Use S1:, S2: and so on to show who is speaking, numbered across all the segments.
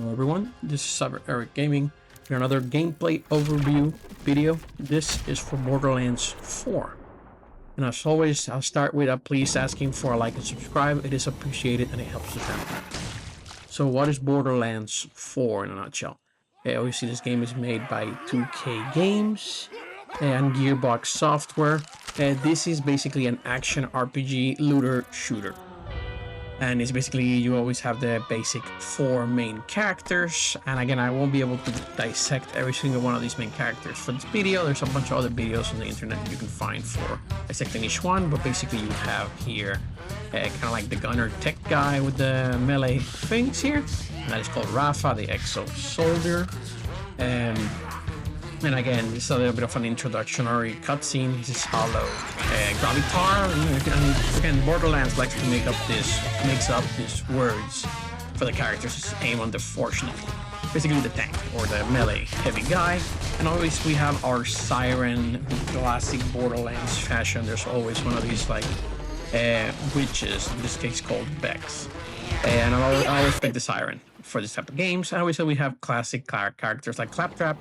S1: Hello everyone, this is CyberEric Gaming for another gameplay overview video. This is for Borderlands 4. And as always, I'll start with a please asking for a like and subscribe. It is appreciated and it helps the channel. So what is Borderlands 4 in a nutshell? Obviously this game is made by 2K Games and Gearbox Software. This is basically an action RPG looter shooter. And it's basically, you always have the basic 4 main characters. And again, I won't be able to dissect every single one of these main characters for this video. There's a bunch of other videos on the internet you can find for dissecting each one. But basically you have here kind of like the gunner tech guy with the melee things here. And that is called Rafa, the Exo Soldier. And again, this is a little bit of an introductory cutscene. This is Hollow Gravitar. And again, Borderlands likes to makes up these words for the characters. Just aim on the force knife. Basically the tank or the melee heavy guy. And always we have our siren, classic Borderlands fashion. There's always one of these like witches, in this case called Bex. And I always pick the siren for this type of games. And obviously we have classic characters like Claptrap.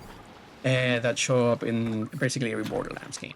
S1: That show up in basically every Borderlands game.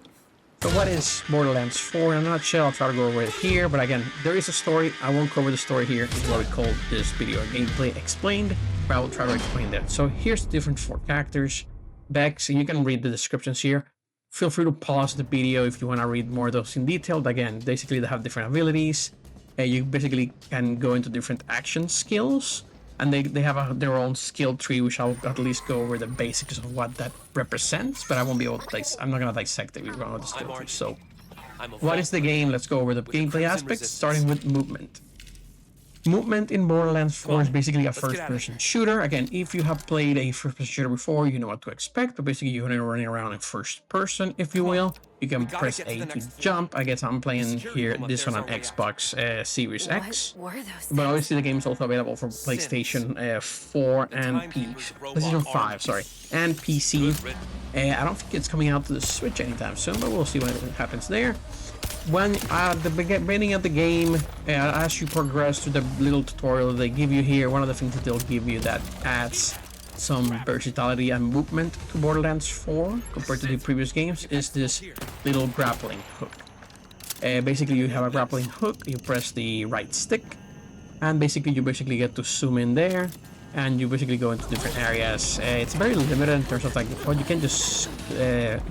S1: So what is Borderlands 4 in a nutshell? I'll try to go over it here, but again, there is a story. I won't cover the story here. It's what we call this video gameplay explained, but I will try to explain that. So here's the different 4 characters. Bex, and you can read the descriptions here. Feel free to pause the video if you want to read more of those in detail. But again, basically they have different abilities. You basically can go into different action skills. And they have their own skill tree, which I'll at least go over the basics of what that represents, but I won't be able to I'm not going to dissect every one of the skill trees. So, what is the game? Let's go over the gameplay aspects, starting with movement. Movement in Borderlands 4 is basically a first-person shooter. Again, if you have played a first-person shooter before, you know what to expect, but basically you're running around in first person, if you will. You can press A to jump. I guess I'm playing here this one on Xbox Series X. But obviously the game is also available for PlayStation 4 and PlayStation 5, sorry, and PC. I don't think it's coming out to the Switch anytime soon, but we'll see what happens there. When at the beginning of the game, as you progress through the little tutorial they give you here, one of the things that they'll give you that adds some versatility and movement to Borderlands 4 compared to the previous games is this little grappling hook. Basically you have a grappling hook, you press the right stick, and basically you get to zoom in there, and you basically go into different areas. It's very limited in terms of like, well, you can just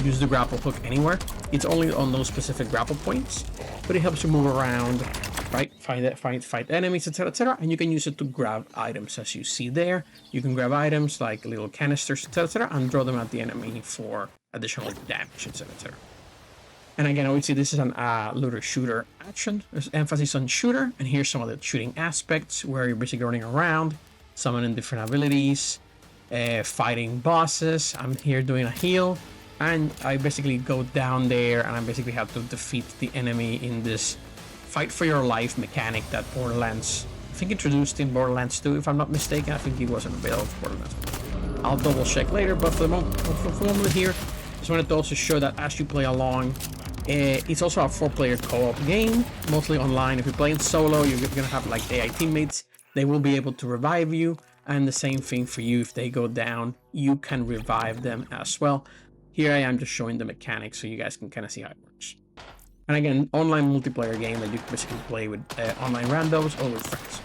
S1: use the grapple hook anywhere. It's only on those specific grapple points, but it helps you move around, right? Fight enemies, etc., etc. And you can use it to grab items, as you see there. You can grab items like little canisters, etc., and throw them at the enemy for additional damage, etc., etc. And again, obviously this is an looter shooter action. There's emphasis on shooter, and here's some of the shooting aspects where you're basically running around, summoning different abilities, fighting bosses. I'm here doing a heal, and I basically go down there and I basically have to defeat the enemy in this fight for your life mechanic that Borderlands, I think, introduced in Borderlands 2, if I'm not mistaken. I think it wasn't available for Borderlands. I'll double check later, but for the moment here, just wanted to also show that as you play along, it's also a 4-player co-op game, mostly online. If you're playing solo, you're gonna have like AI teammates. They will be able to revive you, and the same thing for you. If they go down, you can revive them as well. Here I am just showing the mechanics so you guys can kind of see how it works. And again, online multiplayer game that you can basically play with online randos or with friends.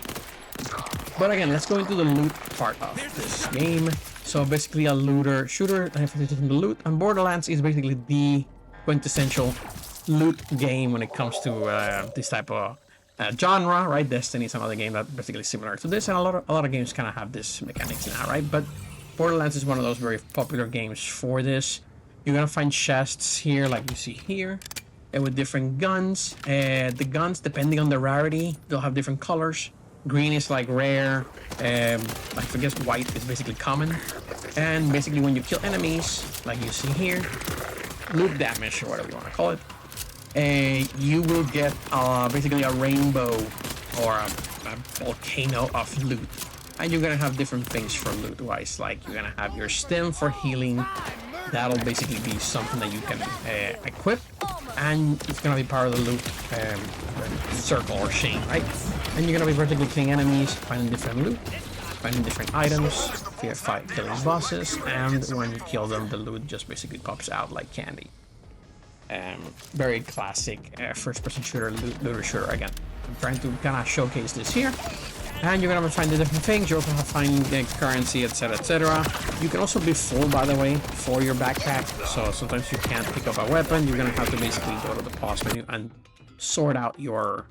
S1: But again, let's go into the loot part of this game. So basically a looter shooter, emphasis on the loot, and Borderlands is basically the quintessential loot game when it comes to this type of genre, right? Destiny is another game that's basically similar to this, and a lot of games kind of have this mechanics now, right? But Borderlands is one of those very popular games for this. You're gonna find chests here, like you see here, with different guns. The guns, depending on the rarity, they'll have different colors. Green is like rare. I guess white is basically common. And basically, when you kill enemies, like you see here, loot damage or whatever you want to call it, you will get basically a rainbow or a volcano of loot, and you're gonna have different things for loot wise. Like you're gonna have your stem for healing. That'll basically be something that you can equip, and it's gonna be part of the loot circle or chain, right? And you're gonna be vertically killing enemies, finding different loot. finding different items, fight killing bosses, and when you kill them, the loot just basically pops out like candy. Very classic first-person shooter, looter shooter again. I'm trying to kind of showcase this here. And you're gonna find the different things. You also have to find the currency, etc., etc. You can also be full, by the way, for your backpack. So sometimes you can't pick up a weapon. You're gonna have to basically go to the pause menu and sort out your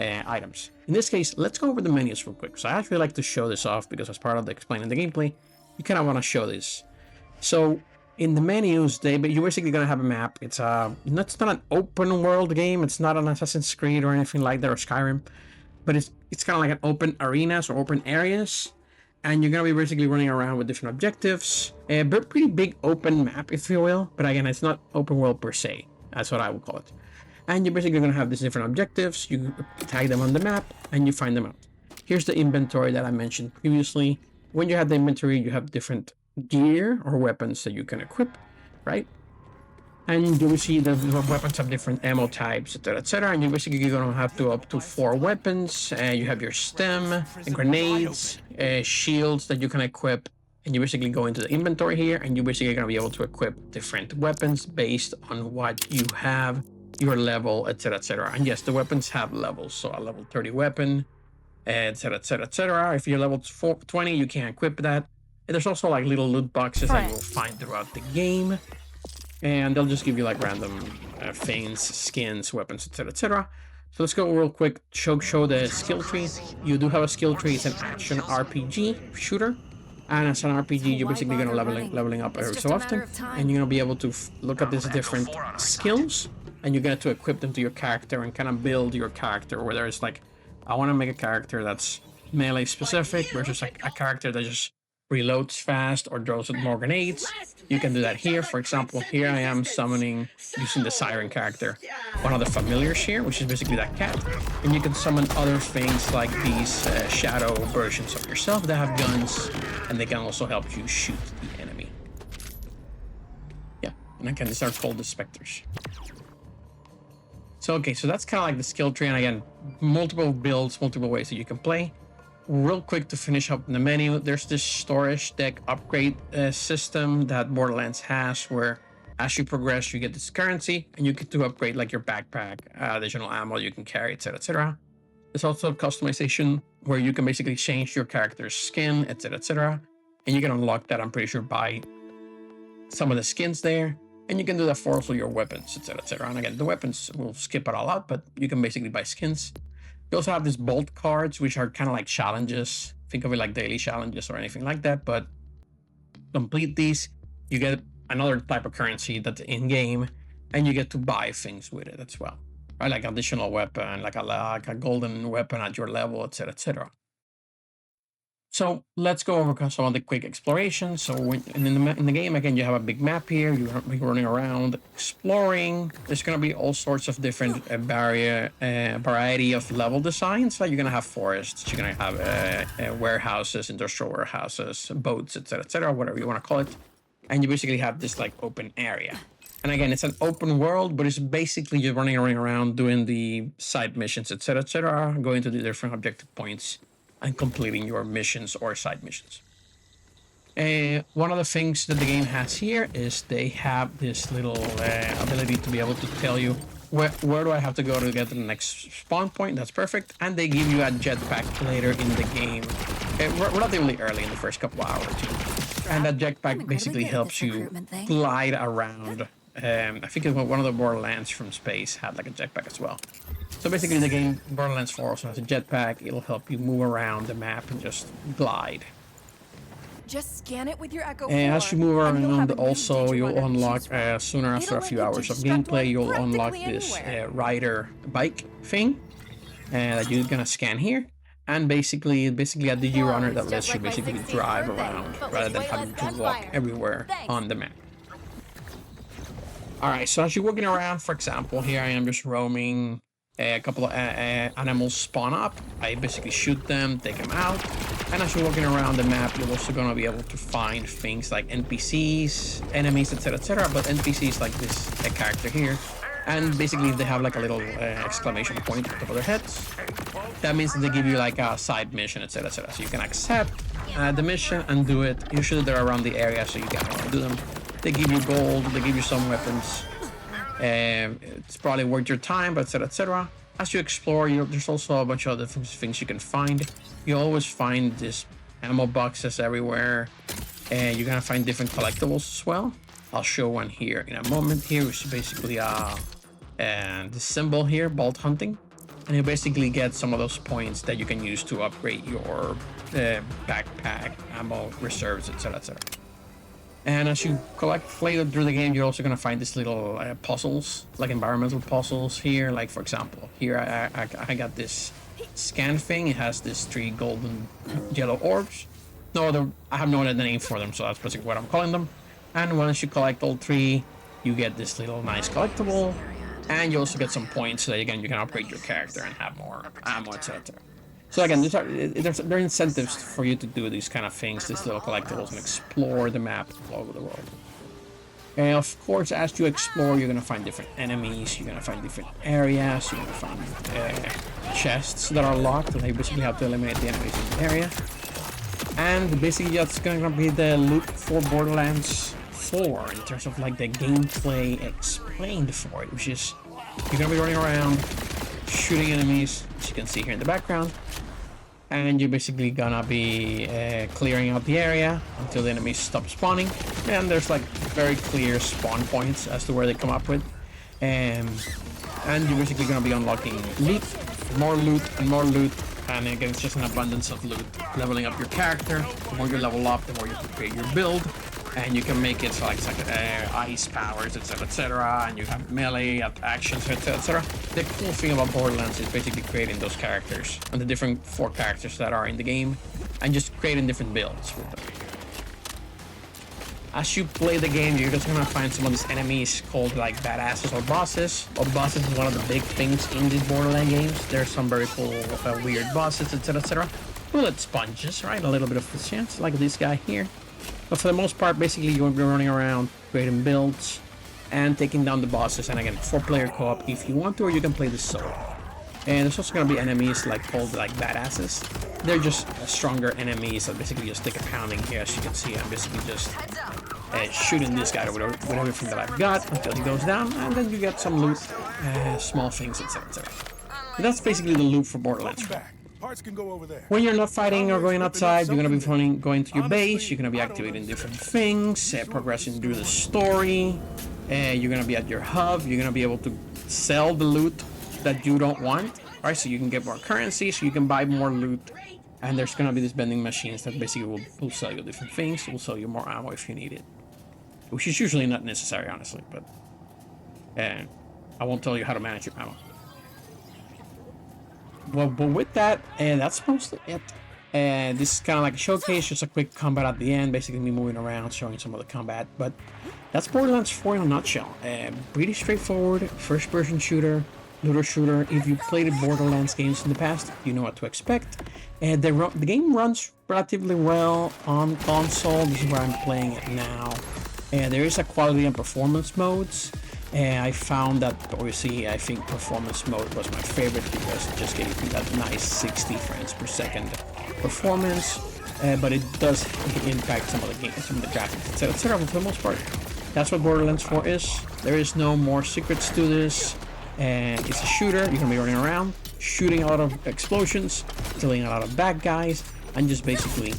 S1: items. In this case, let's go over the menus real quick. So I actually like to show this off because as part of the explaining the gameplay, you kind of want to show this. So in the menus, you're basically gonna have a map. It's not an open world game. It's not an Assassin's Creed or anything like that or Skyrim. But it's kind of like an open arenas or open areas, and you're gonna be basically running around with different objectives. A pretty big open map, if you will. But again, it's not open world per se. That's what I would call it. And you're basically gonna have these different objectives. You tag them on the map, and you find them out. Here's the inventory that I mentioned previously. When you have the inventory, you have different gear or weapons that you can equip, right? And you will see the weapons have different ammo types, etc., etc. And you're basically gonna have up to 4 weapons. You have your stem, grenades, shields that you can equip. And you basically go into the inventory here, and you're basically gonna be able to equip different weapons based on what you have, your level, etc., etc. And yes, the weapons have levels. So a level 30 weapon, etc., etc., etc. If you're level 20, you can equip that. And there's also like little loot boxes that you'll find throughout the game. And they'll just give you like random things, skins, weapons, etc., etc. So let's go real quick, show the skill tree. You do have a skill tree. It's an action RPG shooter. And as an RPG, you're basically going to leveling up every so often. And you're going to be able to look at these different skills. And you get to equip them to your character and kind of build your character. Whether it's like, I want to make a character that's melee specific versus a character that just reloads fast or throws with more grenades. You can do that here. For example, here I am summoning using the Siren character, one of the familiars here, which is basically that cat. And you can summon other things like these shadow versions of yourself that have guns, and they can also help you shoot the enemy. Yeah, and again, these are called the Spectres. So okay, so that's kind of like the skill tree, and again, multiple builds, multiple ways that you can play. Real quick to finish up in the menu, there's this storage deck upgrade system that Borderlands has, where as you progress, you get this currency, and you get to upgrade like your backpack, additional ammo you can carry, etc., etc. There's also customization where you can basically change your character's skin, etc., etc. And you can unlock that, I'm pretty sure, by some of the skins there. And you can do that for also your weapons, etc., etc. And again, the weapons will skip it all out, but you can basically buy skins. You also have these bolt cards, which are kind of like challenges. Think of it like daily challenges or anything like that. But complete these, you get another type of currency that's in-game, and you get to buy things with it as well. Right? Like additional weapon, like a golden weapon at your level, etc., etc. So let's go over some of the quick exploration. So in the game, again, you have a big map here. You're running around exploring. There's going to be all sorts of different variety of level designs. So you're going to have forests. You're going to have warehouses, industrial warehouses, boats, etc., etc., whatever you want to call it. And you basically have this like open area. And again, it's an open world, but it's basically you're running around doing the side missions, etc., etc., going to the different objective points and completing your missions or side missions. One of the things that the game has here is they have this little ability to be able to tell you where do I have to go to get to the next spawn point. That's perfect. And they give you a jetpack later in the game, relatively early in the first couple of hours too. And that jetpack basically helps you glide around. I think one of the Borderlands from space had like a jetpack as well. So basically the game, Borderlands 4 also has a jetpack. It'll help you move around the map and just glide.
S2: Just scan it with your Echo 4,
S1: and as you move around, also you'll unlock, sooner after a few hours of gameplay, you'll unlock this rider bike thing that you're gonna scan here. And basically a digi-runner that lets you basically drive around rather than having to walk everywhere on the map. Alright, so as you're walking around, for example, here I am just roaming. A couple of animals spawn up. I basically shoot them, take them out. And as you're walking around the map, you're also going to be able to find things like NPCs, enemies, etc., etc. But NPCs like this character here. And basically they have like a little exclamation point on top of their heads. That means that they give you like a side mission, etc., etc. So you can accept, the mission and do it. Usually they're around the area, so you gotta want to do them. They give you gold, they give you some weapons. It's probably worth your time, but etc. etc. As you explore, there's also a bunch of other things you can find. You always find these ammo boxes everywhere, and you're gonna find different collectibles as well. I'll show one here in a moment. Here is basically the symbol here, bolt hunting, and you basically get some of those points that you can use to upgrade your backpack, ammo reserves, etc. etc. And as you collect flavor through the game, you're also gonna find these little puzzles, like environmental puzzles here. Like for example, here I got this scan thing. It has these 3 golden yellow orbs. No other, I have no other name for them, so that's basically what I'm calling them. And once you collect all 3, you get this little nice collectible, and you also get some points so that again you can upgrade your character and have more ammo, etc. So again, there are incentives for you to do these kind of things, these little collectibles, and explore the map all over the world. And of course, as you explore, you're gonna find different enemies, you're gonna find different areas, you're gonna find chests that are locked, and you basically have to eliminate the enemies in the area. And basically, that's gonna be the loot for Borderlands 4 in terms of like the gameplay explained for it, which is you're gonna be running around shooting enemies, as you can see here in the background, and you're basically gonna be clearing out the area until the enemies stop spawning. And there's like very clear spawn points as to where they come up with, and you're basically gonna be unlocking loot, more loot, and more loot. And again, it's just an abundance of loot, leveling up your character. The more you level up, the more you can create your build, and you can make it so like ice powers, etc., etc. And you have melee actions, etc. The cool thing about Borderlands is basically creating those characters and the different 4 characters that are in the game, and just creating different builds with them. As you play the game, you're just gonna find some of these enemies called like badasses or bosses. Or bosses is one of the big things in these Borderlands games. There's some very cool, weird bosses, etc., etc. Bullet sponges, right? A little bit of a chance, like this guy here. But for the most part, basically, you'll be running around, creating builds, and taking down the bosses. And again, 4-player co-op if you want to, or you can play this solo. And there's also gonna be enemies called badasses. They're just stronger enemies that basically just take a pounding here, as you can see. I'm basically just shooting this guy with everything that I've got until he goes down, and then you get some loot, small things, etc. etc. That's basically the loot for Borderlands 4.
S3: Parts can go over there.
S1: When you're not fighting or going outside, you're gonna be going to your base. You're gonna be activating different things, progressing through the story. You're gonna be at your hub. You're gonna be able to sell the loot that you don't want, right? So you can get more currency, so you can buy more loot. And there's gonna be these vending machines that basically will sell you different things. Will sell you more ammo if you need it, which is usually not necessary, honestly. But I won't tell you how to manage your ammo. Well, but with that, that's mostly it. This is kind of like a showcase, just a quick combat at the end, basically me moving around, showing some of the combat. But that's Borderlands 4 in a nutshell. Pretty straightforward, first-person shooter, looter shooter. If you played Borderlands games in the past, you know what to expect. The game runs relatively well on console. This is where I'm playing it now. There is a quality and performance modes. I found that, obviously, I think performance mode was my favorite because it just gave me that nice 60 frames per second performance. But it does impact some of the games, some of the graphics, etc., etc. But for the most part, that's what Borderlands 4 is. There is no more secrets to this. And it's a shooter. You're gonna be running around, shooting a lot of explosions, killing a lot of bad guys, and just basically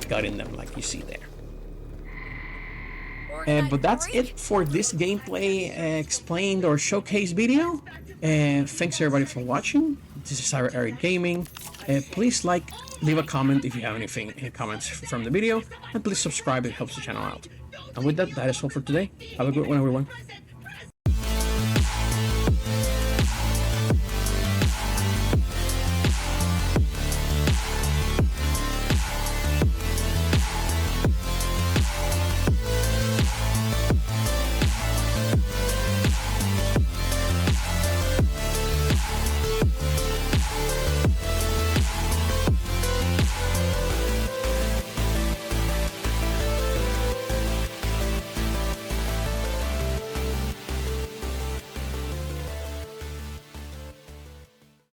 S1: gutting them like you see there. But that's it for this gameplay explained or showcase video. Thanks everybody for watching. This is CyberEric Gaming. Please leave a comment if you have anything, any comments from the video, and please subscribe. It helps the channel out. And with that, that is all for today. Have a good one, everyone.